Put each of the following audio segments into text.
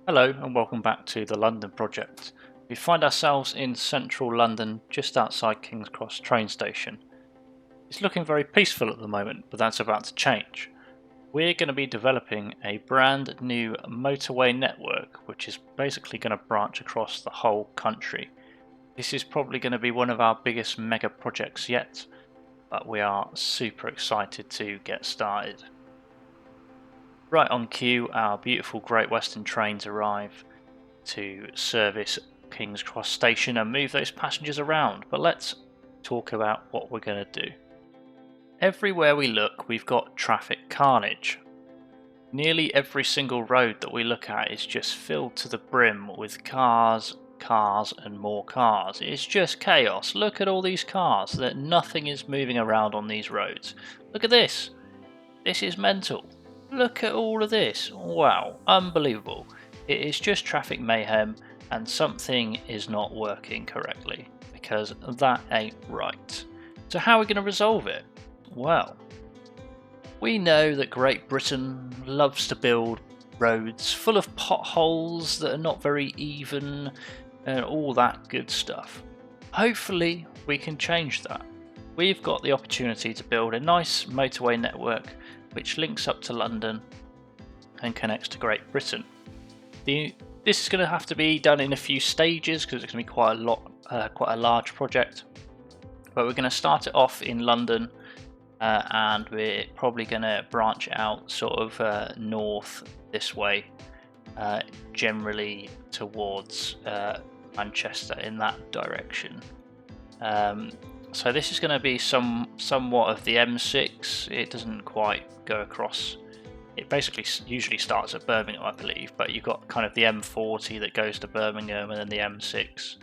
Hello and welcome back to the London project. We find ourselves in central London just outside King's Cross train station. It's looking very peaceful at the moment, but that's about to change. We're going to be developing a brand new motorway network which is basically going to branch across the whole country. This is probably going to be one of our biggest mega projects yet, but we are super excited to get started. Right on cue, our beautiful Great Western trains arrive to service King's Cross station and move those passengers around, but let's talk about what we're going to do. Everywhere we look, we've got traffic carnage. Nearly every single road that we look at is just filled to the brim with cars, and more cars. It's just chaos. Look at all these cars. That nothing is moving around on these roads. Look at this. This is mental. Look at all of this. Wow, unbelievable. It is just traffic mayhem and something is not working correctly because that ain't right. So how are we going to resolve it? Well, we know that Great Britain loves to build roads full of potholes that are not very even and all that good stuff. Hopefully we can change that. We've got the opportunity to build a nice motorway network which links up to London and connects to Great Britain. This is going to have to be done in a few stages because it's going to be quite a large project. But we're going to start it off in London, and we're probably going to branch out sort of north this way, generally towards Manchester in that direction. So this is going to be somewhat of the M6. It doesn't quite go across. It basically usually starts at Birmingham, I believe, but you've got kind of the M40 that goes to Birmingham, and then the M6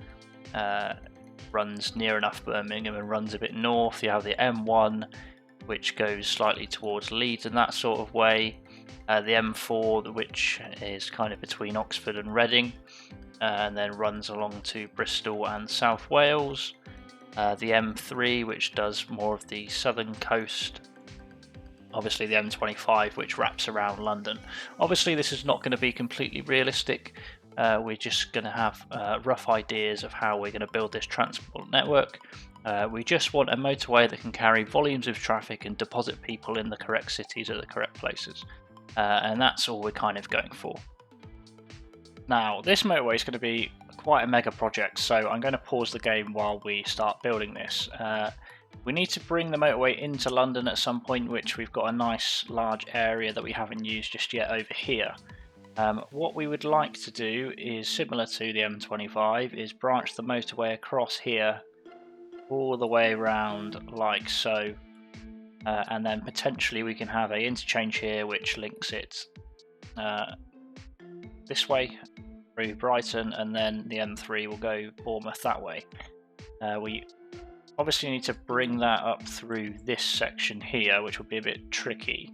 runs near enough Birmingham and runs a bit north. You have the M1, which goes slightly towards Leeds in that sort of way. The M4, which is kind of between Oxford and Reading, and then runs along to Bristol and South Wales. The M3, which does more of the southern coast. Obviously the M25, which wraps around London. Obviously this is not going to be completely realistic. We're just going to have rough ideas of how we're going to build this transport network. We just want a motorway that can carry volumes of traffic and deposit people in the correct cities at the correct places. And that's all we're kind of going for. Now, this motorway is going to be quite a mega project, so I'm going to pause the game while we start building this. We need to bring the motorway into London at some point, which we've got a nice large area that we haven't used just yet over here. What we would like to do is similar to the M25, is branch the motorway across here all the way around like so, and then potentially we can have a interchange here which links it this way through Brighton, and then the M3 will go Bournemouth that way. We obviously need to bring that up through this section here, which will be a bit tricky,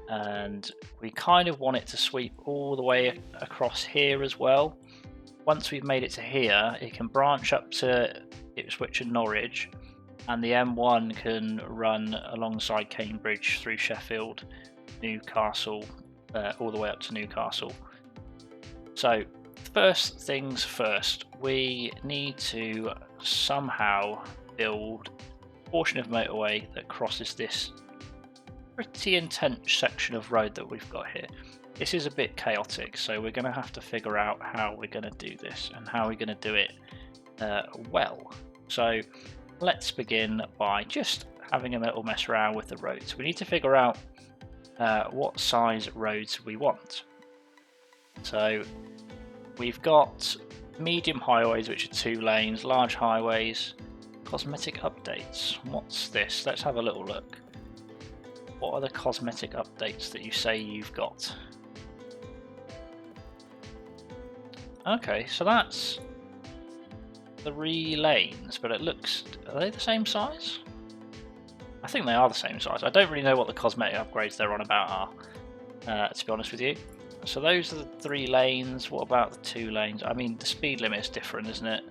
and we kind of want it to sweep all the way across here as well. Once we've made it to here, it can branch up to Ipswich and Norwich, and the M1 can run alongside Cambridge through Sheffield, Newcastle, all the way up to Newcastle. So first things first, we need to somehow build a portion of motorway that crosses this pretty intense section of road that we've got here. This is a bit chaotic, so we're going to have to figure out how we're going to do this and how we're going to do it well. So let's begin by just having a little mess around with the roads. We need to figure out what size roads we want. So we've got medium highways, which are 2 lanes, large highways, cosmetic updates. What's this? Let's have a little look. What are the cosmetic updates that you say you've got? Okay, so that's 3 lanes, but it looks... Are they the same size? I think they are the same size. I don't really know what the cosmetic upgrades they're on about are, to be honest with you. So those are the 3 lanes. What about the 2 lanes? I mean, the speed limit is different, isn't it?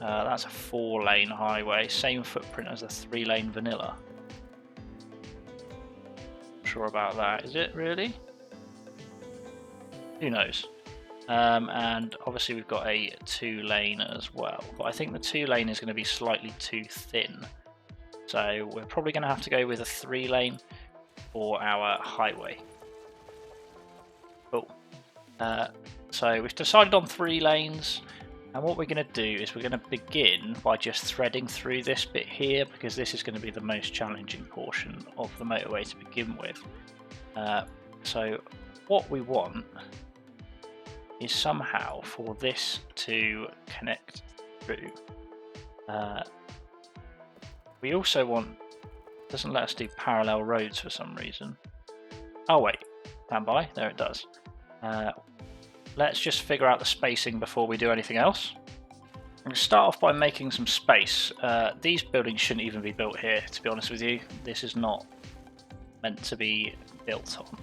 That's a 4-lane highway. Same footprint as the 3-lane vanilla. Not sure about that. Is it really? Who knows? And obviously we've got a 2-lane as well, but I think the 2-lane is going to be slightly too thin, so we're probably going to have to go with a 3-lane for our highway. Cool. So we've decided on 3 lanes, and what we're going to do is we're going to begin by just threading through this bit here, because this is going to be the most challenging portion of the motorway to begin with. So what we want is somehow for this to connect through. We also want, it doesn't let us do parallel roads for some reason. Oh wait, stand by, there it does. Let's just figure out the spacing before we do anything else. I'm going to start off by making some space. These buildings shouldn't even be built here, to be honest with you. This is not meant to be built on.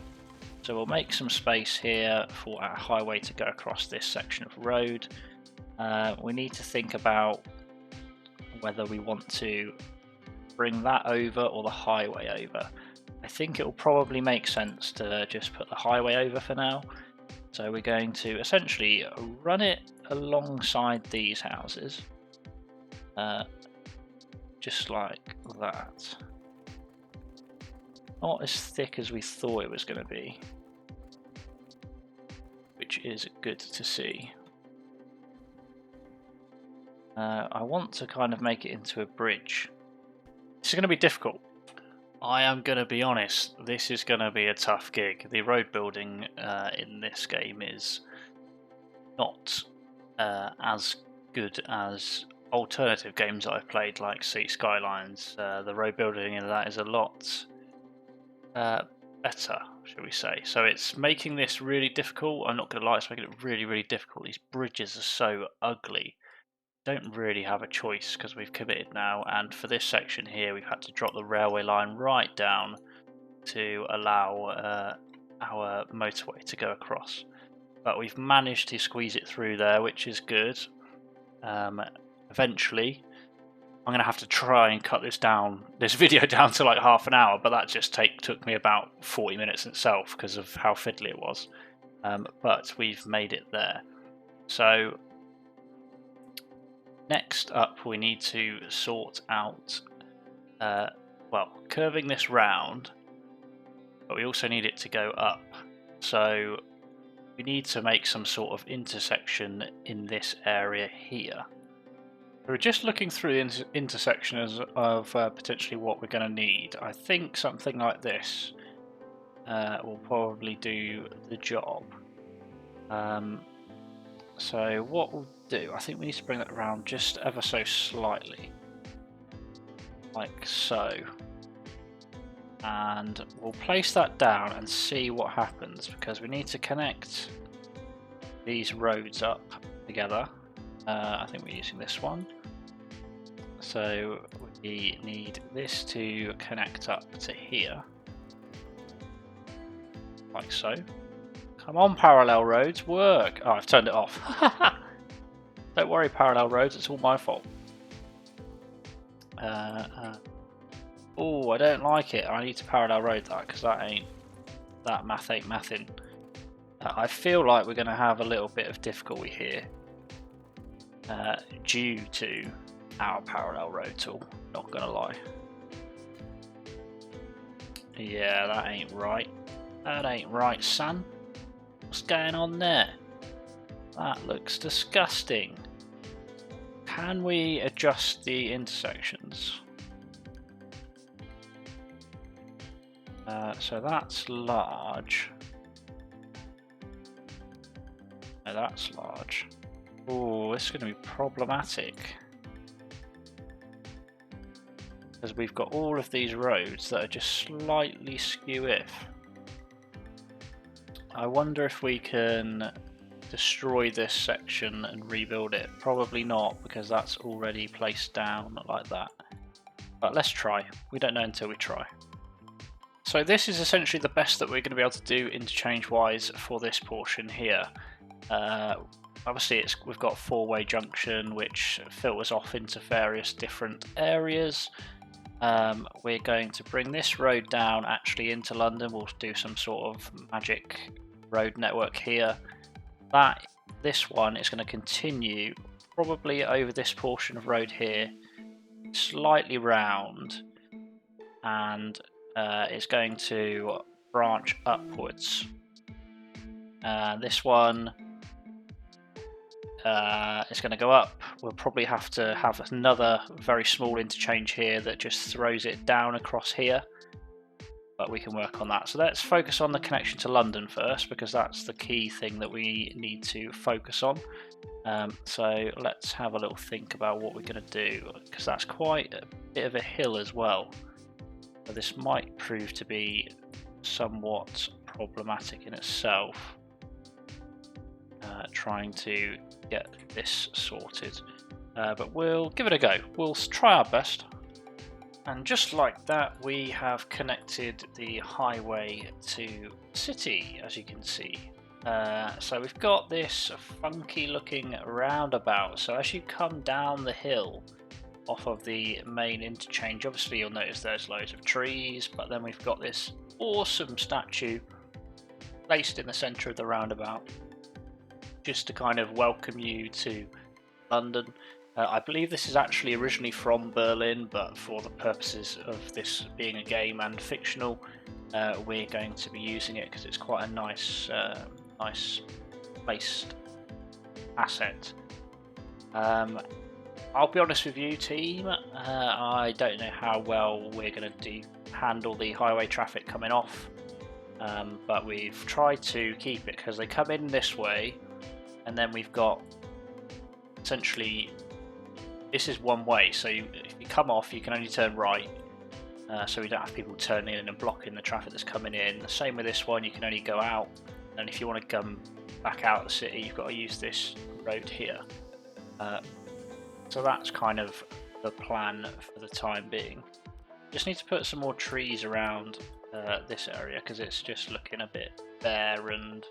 So we'll make some space here for our highway to go across this section of road. We need to think about whether we want to bring that over or the highway over. I think it will probably make sense to just put the highway over for now. So we're going to essentially run it alongside these houses, just like that. Not as thick as we thought it was going to be, which is good to see. I want to kind of make it into a bridge. This is going to be difficult. I am going to be honest, this is going to be a tough gig. The road building in this game is not as good as alternative games that I've played, like City Skylines. The road building in that is a lot better, shall we say. So it's making this really difficult. I'm not going to lie, it's making it really, really difficult. These bridges are so ugly. Don't really have a choice because we've committed now, and for this section here we've had to drop the railway line right down to allow our motorway to go across, but we've managed to squeeze it through there, which is good. Eventually I'm going to have to try and cut this video down to like half an hour, but that just took me about 40 minutes itself because of how fiddly it was, but we've made it there. So next up, we need to sort out, well, curving this round, but we also need it to go up. So we need to make some sort of intersection in this area here. We're just looking through the intersections of potentially what we're going to need. I think something like this will probably do the job. So what we'll do, I think we need to bring that around just ever so slightly, like so, and we'll place that down and see what happens, because we need to connect these roads up together. I think we're using this one, so we need this to connect up to here, like so. Come on, parallel roads, work! Oh, I've turned it off. Don't worry, parallel roads, it's all my fault. Oh, I don't like it. I need to parallel road that, because that math ain't mathin'. I feel like we're going to have a little bit of difficulty here due to our parallel road tool, not going to lie. Yeah, that ain't right. That ain't right, son. What's going on there? That looks disgusting. Can we adjust the intersections? So that's large. No, that's large. Oh, this is going to be problematic, because we've got all of these roads that are just slightly skew-if. I wonder if we can destroy this section and rebuild it. Probably not, because that's already placed down like that. But let's try. We don't know until we try. So this is essentially the best that we're going to be able to do interchange-wise for this portion here. Obviously we've got a four-way junction which filters off into various different areas. We're going to bring this road down actually into London. We'll do some sort of magic road network here. That this one is going to continue probably over this portion of road here, slightly round, and it's going to branch upwards. This one is going to go up. We'll probably have to have another very small interchange here that just throws it down across here, but we can work on that. So let's focus on the connection to London first, because that's the key thing that we need to focus on. So let's have a little think about what we're going to do, because that's quite a bit of a hill as well. So this might prove to be somewhat problematic in itself, trying to get this sorted. But we'll give it a go. We'll try our best. And just like that, we have connected the highway to city, as you can see. So we've got this funky looking roundabout. So as you come down the hill off of the main interchange, obviously you'll notice there's loads of trees, but then we've got this awesome statue placed in the centre of the roundabout, just to kind of welcome you to London. I believe this is actually originally from Berlin, but for the purposes of this being a game and fictional, we're going to be using it because it's quite a nice placed asset. I'll be honest with you, team, I don't know how well we're going to handle the highway traffic coming off, but we've tried to keep it because they come in this way, and then we've got essentially, this is one way, so if you come off you can only turn right, so we don't have people turning in and blocking the traffic that's coming in. The same with this one, you can only go out, and if you want to come back out of the city you've got to use this road here. So that's kind of the plan for the time being. Just need to put some more trees around this area because it's just looking a bit bare and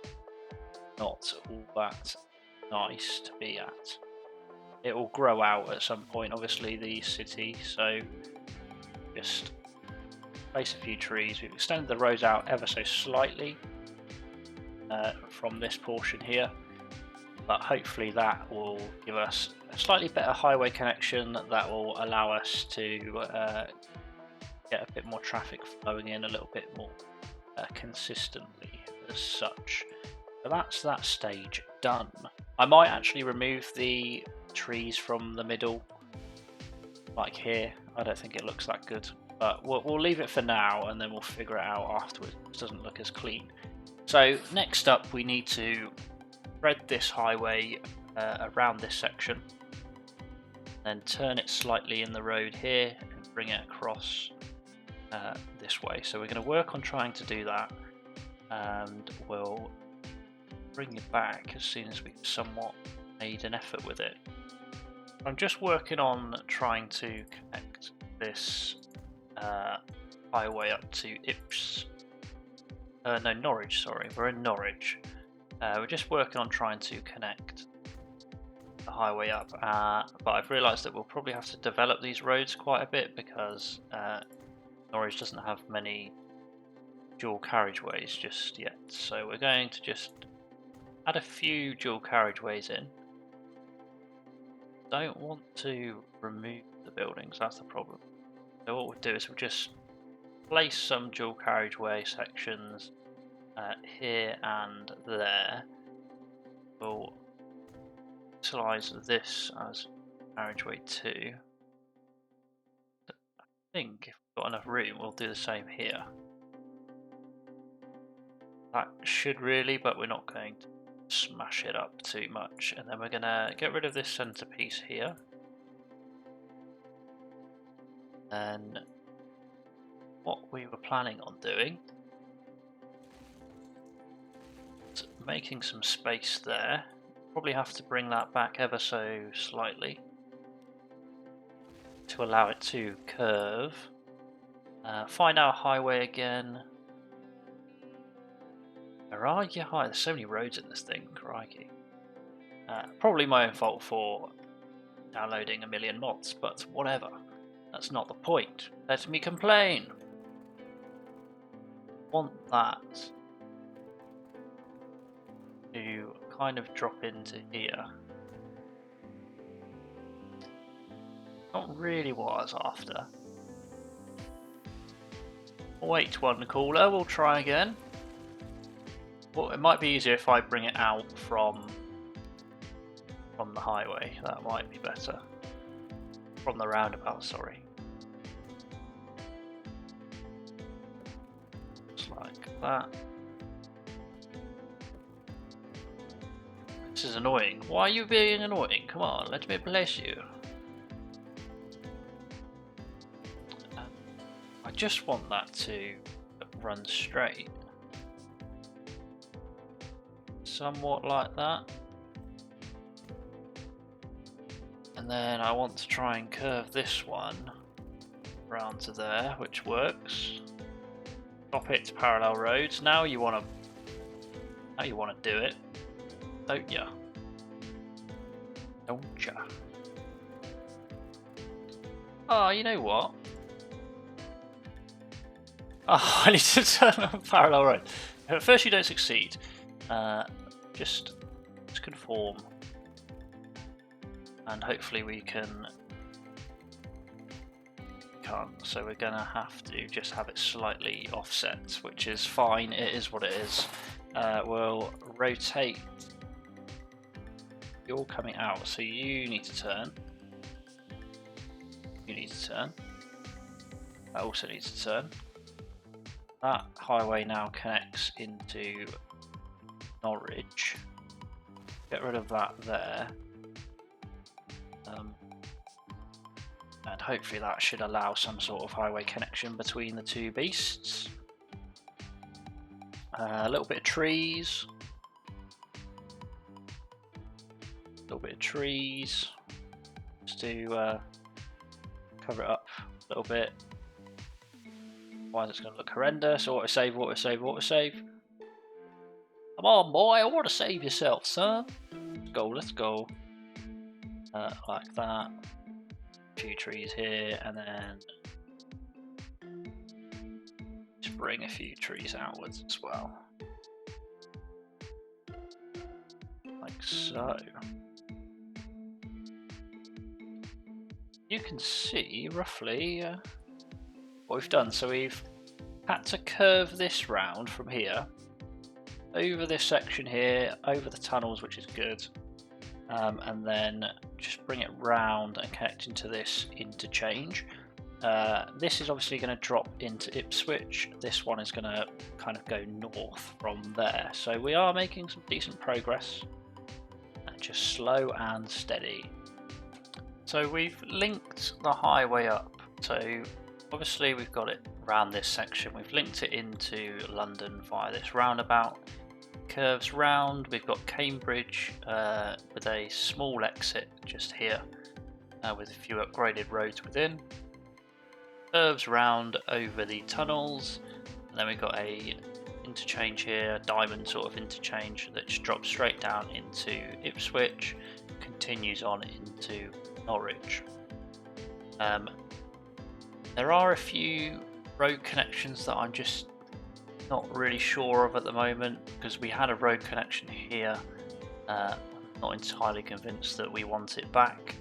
not all that nice to be at. It will grow out at some point, obviously, the city, so just place a few trees. We've extended the roads out ever so slightly from this portion here, but hopefully that will give us a slightly better highway connection that will allow us to get a bit more traffic flowing in a little bit more consistently as such. So that's that stage done. I might actually remove the trees from the middle, like here. I don't think it looks that good, but we'll leave it for now and then we'll figure it out afterwards. It doesn't look as clean. So next up we need to thread this highway around this section, then turn it slightly in the road here and bring it across this way. So we're going to work on trying to do that, and we'll bring it back as soon as we've somewhat made an effort with it. I'm just working on trying to connect this highway up to Norwich, sorry, we're in Norwich. We're just working on trying to connect the highway up, but I've realised that we'll probably have to develop these roads quite a bit because Norwich doesn't have many dual carriageways just yet, so we're going to just add a few dual carriageways in. Don't want to remove the buildings, that's the problem. So what we'll do is we'll just place some dual carriageway sections here and there. We'll utilize this as carriageway 2. I think if we've got enough room we'll do the same here. That should really, but we're not going to smash it up too much. And then we're going to get rid of this centerpiece here. And what we were planning on doing is making some space there. Probably have to bring that back ever so slightly to allow it to curve. Find our highway again. Where are you? Hi, there's so many roads in this thing, crikey. Probably my own fault for downloading a million mods, but whatever. That's not the point. Let me complain. Want that to kind of drop into here. Not really what I was after. I'll wait one caller, we'll try again. Well, it might be easier if I bring it out from the highway. That might be better. From the roundabout, sorry. Just like that. This is annoying. Why are you being annoying? Come on, let me bless you. I just want that to run straight. Somewhat like that. And then I want to try and curve this one round to there, which works. Stop it to parallel roads. Now you want to do it, don't ya? Don't ya? Oh, you know what? Oh, I need to turn on parallel road. At first you don't succeed. Just conform. And hopefully we can't, so we're gonna have to just have it slightly offset, which is fine, it is what it is. We'll rotate. You're coming out, so you need to turn. You need to turn. That also needs to turn. That highway now connects into Norwich. Get rid of that there. And hopefully that should allow some sort of highway connection between the two beasts. A little bit of trees. A little bit of trees. Just to cover it up a little bit. Otherwise it's going to look horrendous. Autosave, autosave, autosave. Come on, boy, I want to save yourself, son. Let's go, let's go. Like that. A few trees here, and then just bring a few trees outwards as well. Like so. You can see roughly what we've done. So we've had to curve this round from here, over this section here, over the tunnels, which is good. And then just bring it round and connect into this interchange. This is obviously going to drop into Ipswich. This one is going to kind of go north from there. So we are making some decent progress. And just slow and steady. So we've linked the highway up. So obviously we've got it around this section. We've linked it into London via this roundabout. Curves round, we've got Cambridge with a small exit just here with a few upgraded roads within. Curves round over the tunnels, and then we've got a interchange here, a diamond sort of interchange that just drops straight down into Ipswich, continues on into Norwich. There are a few road connections that I'm just not really sure of at the moment, because we had a road connection here. I'm not entirely convinced that we want it back,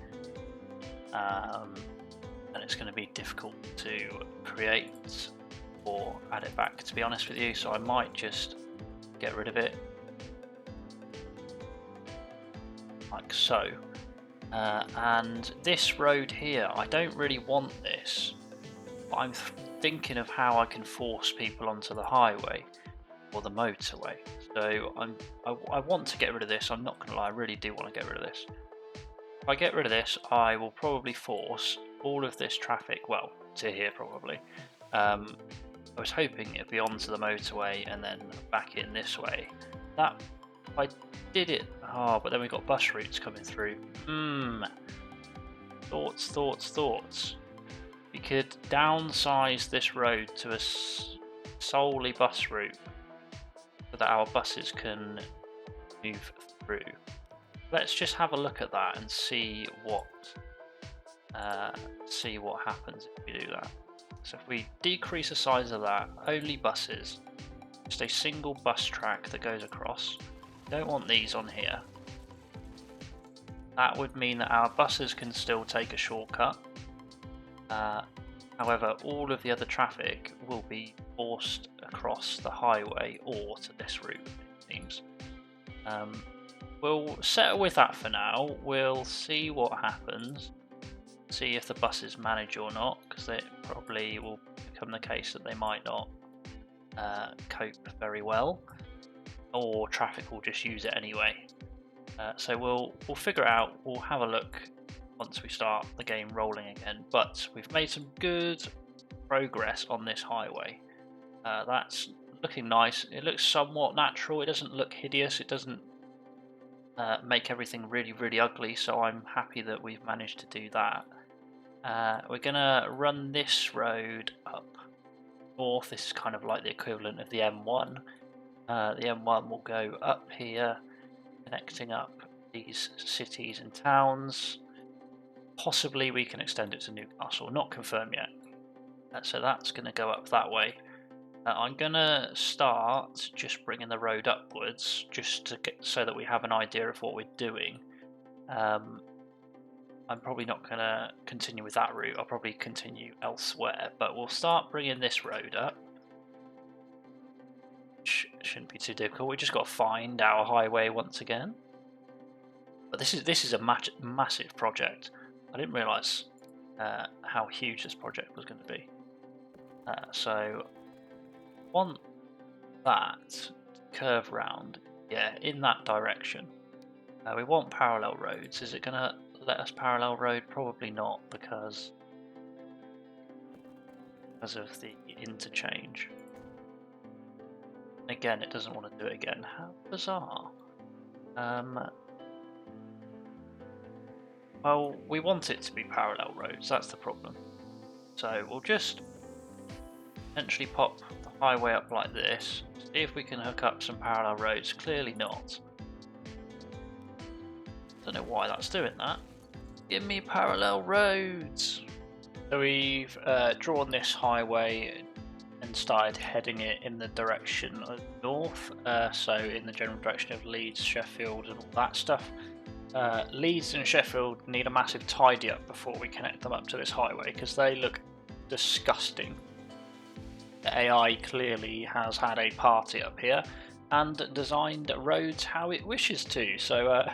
and it's going to be difficult to create or add it back, to be honest with you, so I might just get rid of it like so. And this road here, I don't really want this, but I'm thinking of how I can force people onto the highway or the motorway. So I want to get rid of this. I'm not going to lie, I really do want to get rid of this. If I get rid of this, I will probably force all of this traffic, well, to here probably. I was hoping it'd be onto the motorway and then back in this way. That, I did it, but then we got bus routes coming through. Thoughts, thoughts, thoughts. We could downsize this road to a solely bus route so that our buses can move through. Let's just have a look at that and see what happens if we do that. So if we decrease the size of that, only buses, just a single bus track that goes across, Don't want these on here. That would mean that our buses can still take a shortcut. However, all of the other traffic will be forced across the highway or to this route, it seems. We'll settle with that for now. We'll see what happens. See if the buses manage or not, because it probably will become the case that they might not cope very well, or traffic will just use it anyway. So we'll figure it out. We'll have a look once we start the game rolling again. But we've made some good progress on this highway. That's looking nice. It looks somewhat natural. It doesn't look hideous. It doesn't make everything really, really ugly. So I'm happy that we've managed to do that. We're gonna run this road up north. This is kind of like the equivalent of the M1. The M1 will go up here, connecting up these cities and towns. Possibly we can extend it to Newcastle, not confirmed yet. So that's going to go up that way. I'm going to start just bringing the road upwards, just to get so that we have an idea of what we're doing. I'm probably not going to continue with that route. I'll probably continue elsewhere, but we'll start bringing this road up. Shouldn't be too difficult. We just got to find our highway once again. But this is a massive project. I didn't realise how huge this project was going to be. So want that to curve round, yeah, in that direction. We want parallel roads. Is it going to let us parallel road? Probably not, because of the interchange. Again, it doesn't want to do it again. How bizarre. Well, we want it to be parallel roads, that's the problem. So we'll just potentially pop the highway up like this, see if we can hook up some parallel roads. Clearly not. Don't know why that's doing that. Give me parallel roads! So we've drawn this highway and started heading it in the direction of north, so in the general direction of Leeds, Sheffield and all that stuff. Leeds and Sheffield need a massive tidy up before we connect them up to this highway, because they look disgusting. The AI clearly has had a party up here and designed roads how it wishes to, so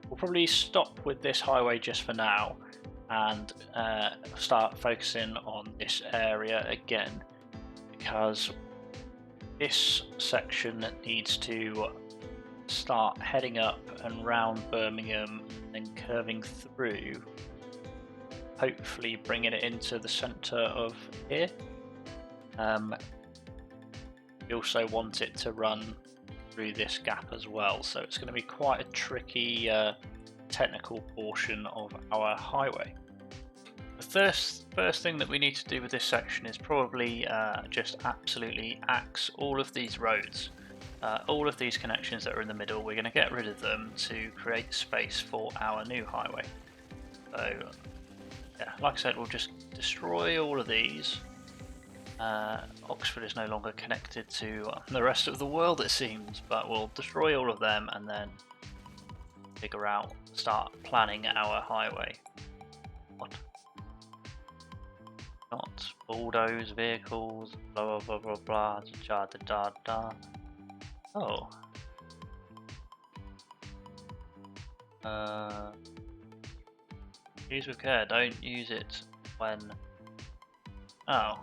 we'll probably stop with this highway just for now and start focusing on this area again, because this section needs to start heading up and round Birmingham and then curving through, hopefully bringing it into the centre of here. We also want it to run through this gap as well, so it's going to be quite a tricky technical portion of our highway. The first thing that we need to do with this section is probably just absolutely axe all of these roads. All of these connections that are in the middle, we're going to get rid of them to create space for our new highway. So, yeah, like I said, we'll just destroy all of these. Oxford is no longer connected to the rest of the world, it seems, but we'll destroy all of them and then start planning our highway. What? Not bulldoze vehicles, blah blah blah blah blah, da da da. Oh. Use with care, don't use it when... Oh,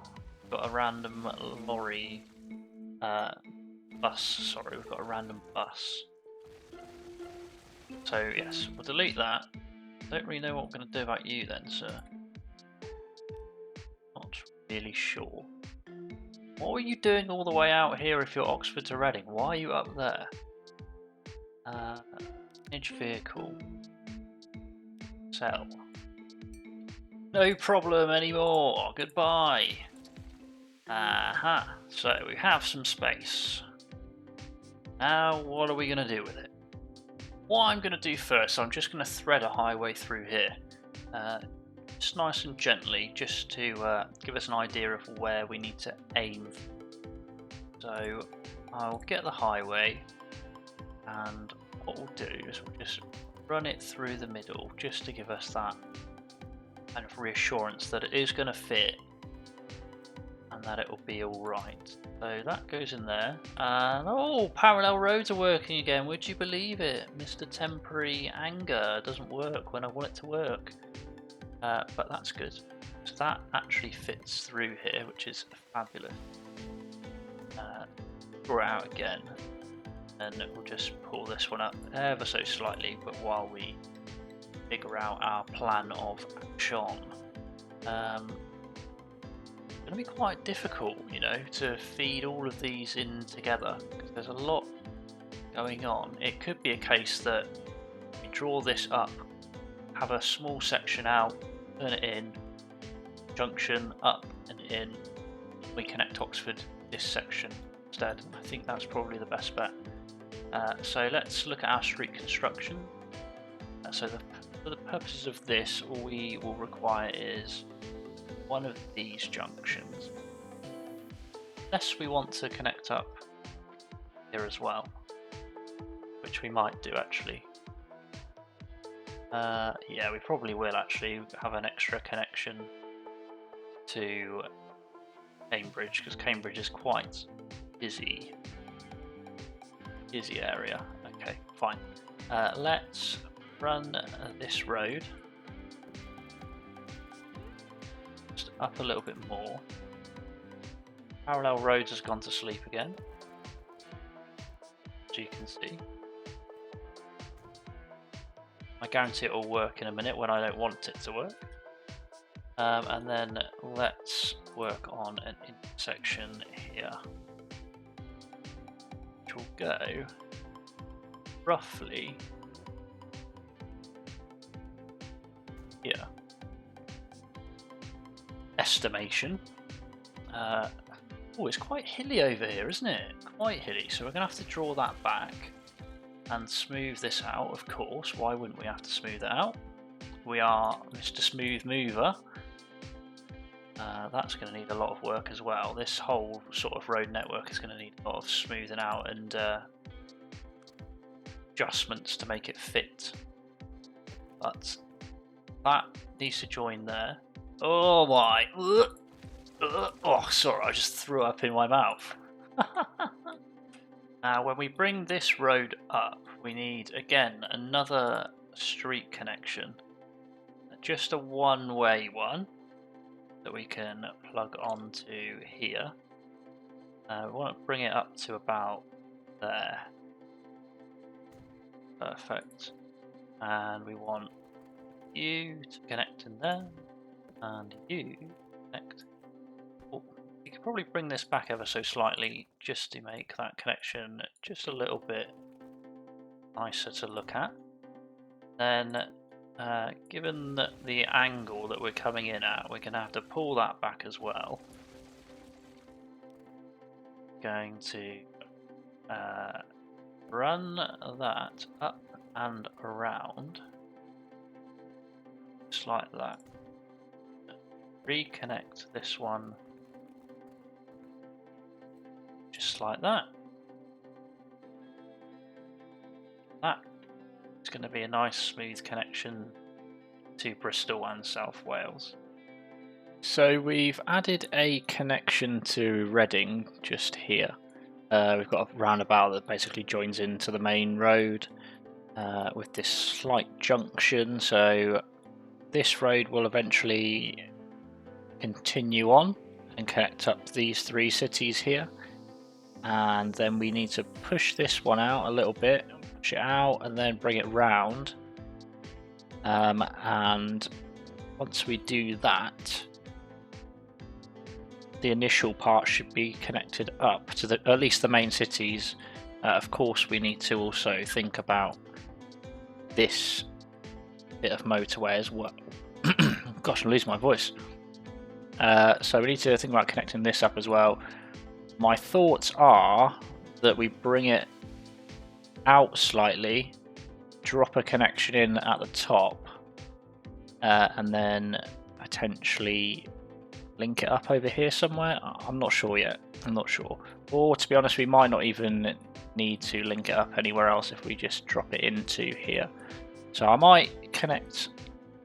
got a random lorry... bus, sorry, we've got a random bus. So yes, we'll delete that. Don't really know what we're going to do about you then, sir. Not really sure. What are you doing all the way out here if you're Oxford to Reading? Why are you up there? Manage vehicle. Sell. No problem anymore. Goodbye. Aha. So we have some space. Now what are we going to do with it? What I'm going to do first, I'm just going to thread a highway through here. Just nice and gently, just to give us an idea of where we need to aim. So I'll get the highway And what we'll do is we'll just run it through the middle just to give us that kind of reassurance that it is going to fit and that it will be alright. So that goes in there, and oh, parallel roads are working again, would you believe it? Mr. Temporary Anger doesn't work when I want it to work, but that's good. So that actually fits through here, which is fabulous. Draw it out again, and we'll just pull this one up ever so slightly, but while we figure out our plan of action. It's going to be quite difficult, you know, to feed all of these in together because there's a lot going on. It could be a case that we draw this up, have a small section out, turn it in, junction up and in, we connect Oxford this section instead. I think that's probably the best bet. So let's look at our street construction. So for the purposes of this, all we will require is one of these junctions, unless we want to connect up here as well, which we might do actually. Yeah, we probably will actually have an extra connection to Cambridge because Cambridge is quite busy area. Okay, fine. Let's run this road just up a little bit more. Parallel roads has gone to sleep again, as you can see. I guarantee it will work in a minute when I don't want it to work. And then let's work on an intersection here, which will go roughly here. Estimation. Oh, it's quite hilly over here, isn't it? Quite hilly, so we're going to have to draw that back and smooth this out, of course. Why wouldn't we have to smooth it out? We are Mr. Smooth Mover. That's going to need a lot of work as well. This whole sort of road network is going to need a lot of smoothing out and adjustments to make it fit. But that needs to join there. Oh my! Oh, sorry, I just threw up in my mouth. Now, when we bring this road up, we need, again, another street connection. Just a one-way one that we can plug onto here. We want to bring it up to about there. Perfect. And we want you to connect in there, and you connect. Oh, you could probably bring this back ever so slightly just to make that connection just a little bit nicer to look at. Then given the angle that we're coming in at, we're going to have to pull that back as well. Going to run that up and around, just like that. Reconnect this one, just like that. That is going to be a nice smooth connection to Bristol and South Wales. So we've added a connection to Reading just here. We've got a roundabout that basically joins into the main road with this slight junction. So this road will eventually continue on and connect up these three cities here. And then we need to push this one out a little bit, push it out, and then bring it round. And once we do that, the initial part should be connected up to at least the main cities. Of course, we need to also think about this bit of motorway as well. Gosh, I'm losing my voice. So we need to think about connecting this up as well. My thoughts are that we bring it out slightly, drop a connection in at the top, and then potentially link it up over here somewhere. I'm not sure yet. I'm not sure. Or to be honest, we might not even need to link it up anywhere else if we just drop it into here. So I might connect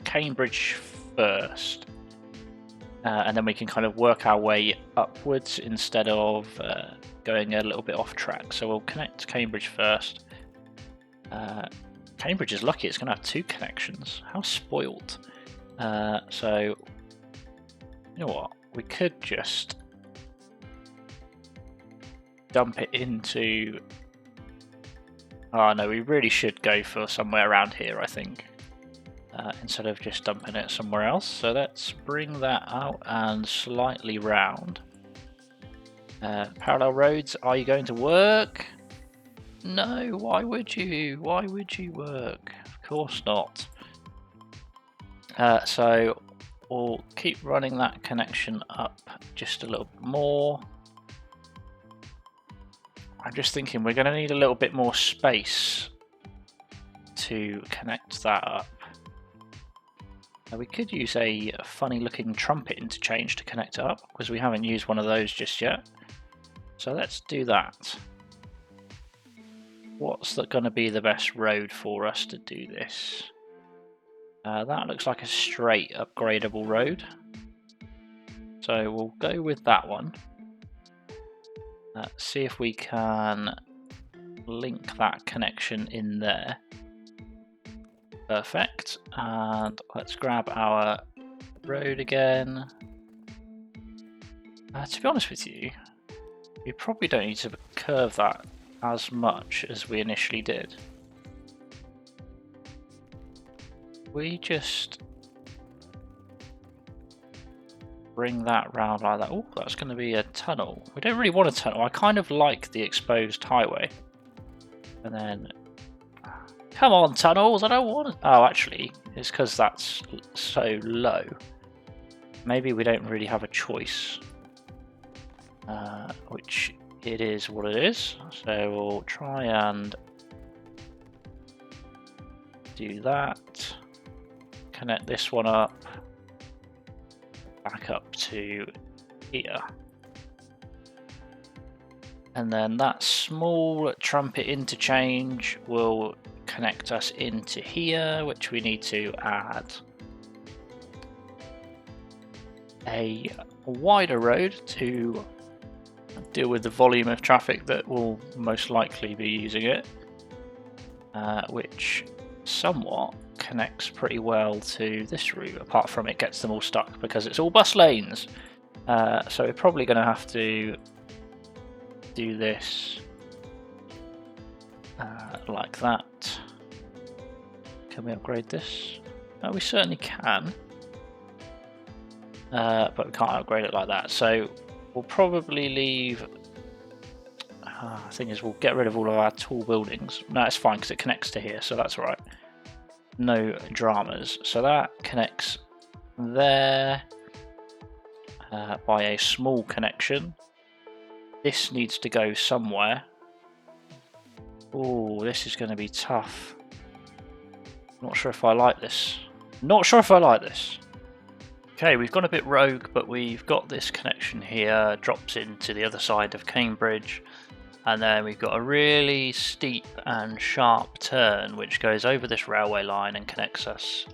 Cambridge first, and then we can kind of work our way upwards instead of going a little bit off track. So we'll connect Cambridge first. Cambridge is lucky, it's going to have 2 connections. How spoiled. So, you know what? We could just dump it into... Oh no, we really should go for somewhere around here, I think, instead of just dumping it somewhere else. So let's bring that out and slightly round. Parallel roads, are you going to work? No, why would you? Why would you work? Of course not. So we'll keep running that connection up just a little bit more. I'm just thinking we're going to need a little bit more space to connect that up. Now we could use a funny looking trumpet interchange to connect it up, because we haven't used one of those just yet. So let's do that. What's going to be the best road for us to do this? That looks like a straight upgradable road. So we'll go with that one. See if we can link that connection in there. Perfect. And let's grab our road again. To be honest with you, we probably don't need to curve that as much as we initially did. We just bring that round like that. Oh, that's going to be a tunnel. We don't really want a tunnel. I kind of like the exposed highway. And then, come on, tunnels, I don't want it. Oh, actually, it's because that's so low. Maybe we don't really have a choice, which it is what it is. So we'll try and do that. Connect this one up. Back up to here. And then that small trumpet interchange will connect us into here, which we need to add a wider road to deal with the volume of traffic that will most likely be using it, which somewhat connects pretty well to this route, apart from it gets them all stuck because it's all bus lanes. So we're probably going to have to do this like that. Can we upgrade this? We certainly can, but we can't upgrade it like that. So we'll probably leave. Thing is, we'll get rid of all of our tall buildings. No, it's fine because it connects to here, so that's all right. No dramas. So that connects there by a small connection. This needs to go somewhere. Oh, this is going to be tough. Not sure if I like this. Not sure if I like this. Okay, we've gone a bit rogue, but we've got this connection here, drops into the other side of Cambridge, and then we've got a really steep and sharp turn which goes over this railway line and connects us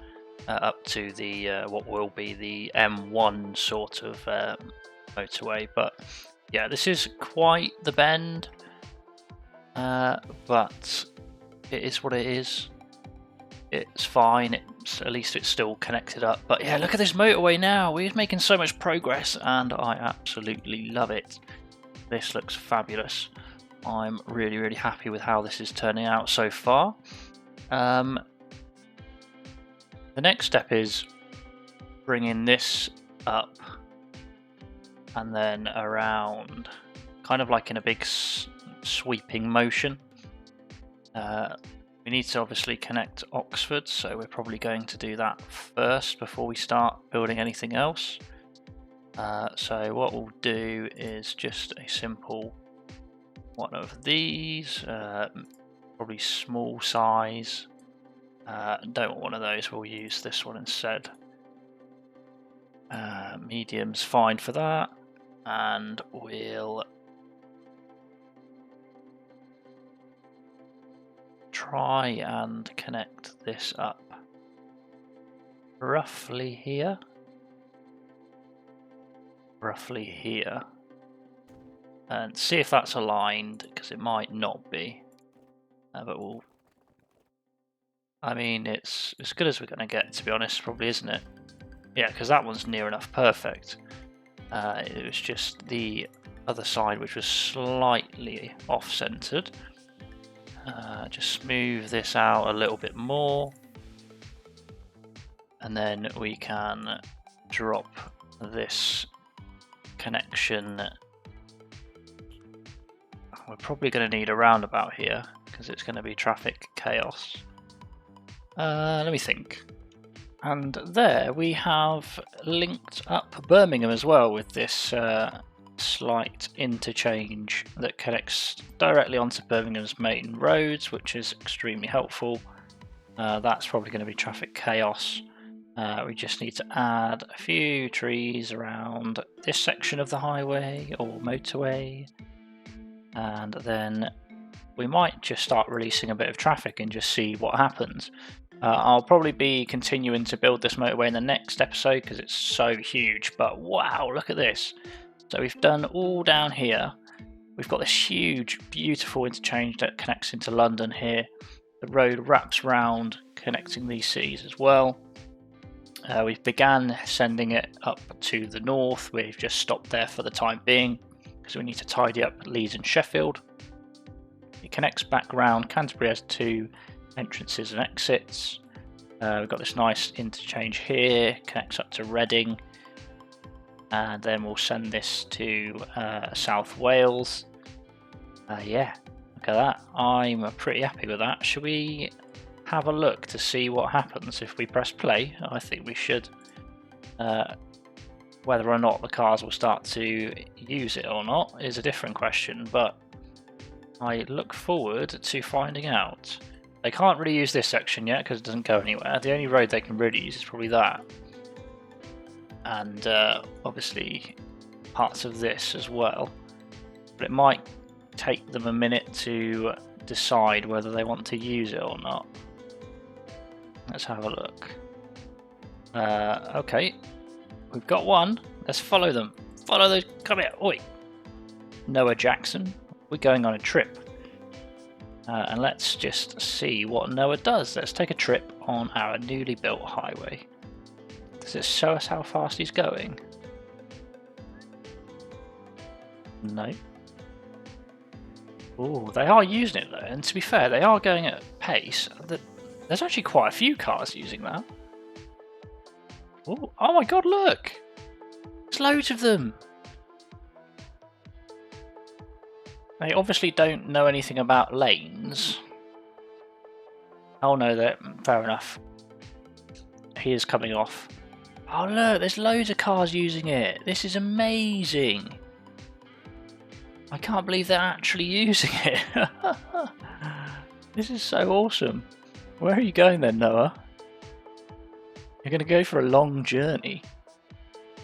up to the what will be the M1 sort of motorway. But yeah, this is quite the bend, but it is what it is. It's fine, at least it's still connected up. But yeah, look at this motorway now. We're making so much progress and I absolutely love it. This looks fabulous. I'm really, really happy with how this is turning out so far. The next step is bringing this up and then around, kind of like in a big sweeping motion. We need to obviously connect Oxford, so we're probably going to do that first before we start building anything else. So what we'll do is just a simple one of these, probably small size. Don't want one of those, we'll use this one instead. Medium's fine for that, and we'll try and connect this up roughly here. Roughly here. And see if that's aligned, because it might not be. But we'll... I mean, it's as good as we're going to get, to be honest, probably, isn't it? Yeah, because that one's near enough perfect. It was just the other side which was slightly off-centered. Just smooth this out a little bit more. And then we can drop this connection. We're probably going to need a roundabout here because it's going to be traffic chaos. Let me think. And there we have linked up Birmingham as well with this slight interchange that connects directly onto Birmingham's main roads, which is extremely helpful. That's probably going to be traffic chaos. We just need to add a few trees around this section of the highway or motorway, and then we might just start releasing a bit of traffic and just see what happens. I'll probably be continuing to build this motorway in the next episode because it's so huge, but wow, look at this. So we've done all down here. We've got this huge, beautiful interchange that connects into London here. The road wraps round, connecting these cities as well. We've began sending it up to the north. We've just stopped there for the time being because we need to tidy up Leeds and Sheffield. It connects back round. Canterbury has 2 entrances and exits. We've got this nice interchange here, connects up to Reading, and then we'll send this to South Wales. Yeah, look at that. I'm pretty happy with that. Should we have a look to see what happens if we press play? I think we should. Whether or not the cars will start to use it or not is a different question, but I look forward to finding out. They can't really use this section yet because it doesn't go anywhere. The only road they can really use is probably that. And obviously parts of this as well. But it might take them a minute to decide whether they want to use it or not. Let's have a look. Okay, we've got one. Let's follow them. Follow those. Come here. Oi. Noah Jackson. We're going on a trip. And let's just see what Noah does. Let's take a trip on our newly built highway. Does it show us how fast he's going? No. Oh, they are using it though, and to be fair, they are going at pace. There's actually quite a few cars using that. Ooh, oh my god, look! There's loads of them! They obviously don't know anything about lanes. Oh no, fair enough. He is coming off. Oh look, there's loads of cars using it. This is amazing. I can't believe they're actually using it. This is so awesome. Where are you going then, Noah? You're going to go for a long journey.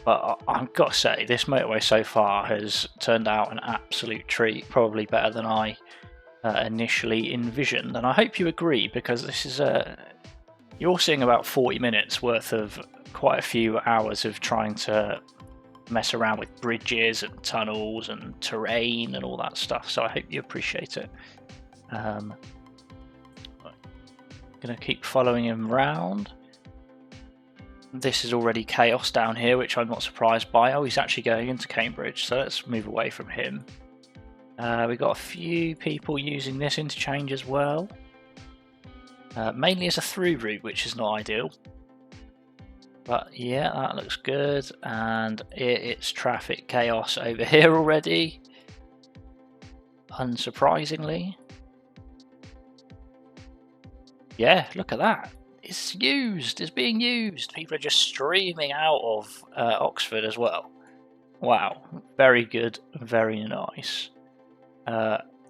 But I've got to say, this motorway so far has turned out an absolute treat. Probably better than I initially envisioned. And I hope you agree, because this is you're seeing about 40 minutes worth of quite a few hours of trying to mess around with bridges and tunnels and terrain and all that stuff. So I hope you appreciate it. Gonna keep following him round. This is already chaos down here, which I'm not surprised by. Oh, he's actually going into Cambridge, so let's move away from him. We've got a few people using this interchange as well. Mainly as a through route, which is not ideal. But yeah, that looks good. And it's traffic chaos over here already. Unsurprisingly. Yeah, look at that. It's used. It's being used. People are just streaming out of Oxford as well. Wow. Very good. Very nice.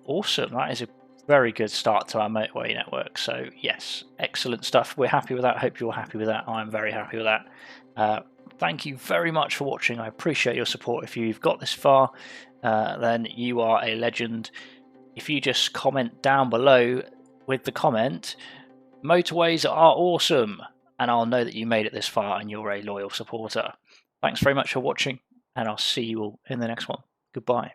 Awesome. That is a very good start to our motorway network. So yes, excellent stuff. We're happy with that. Hope you're happy with that. I'm very happy with that. Thank you very much for watching. I appreciate your support. If you've got this far, then you are a legend. If you just comment down below with the comment, "Motorways are awesome," and I'll know that you made it this far and you're a loyal supporter. Thanks very much for watching, and I'll see you all in the next one. Goodbye.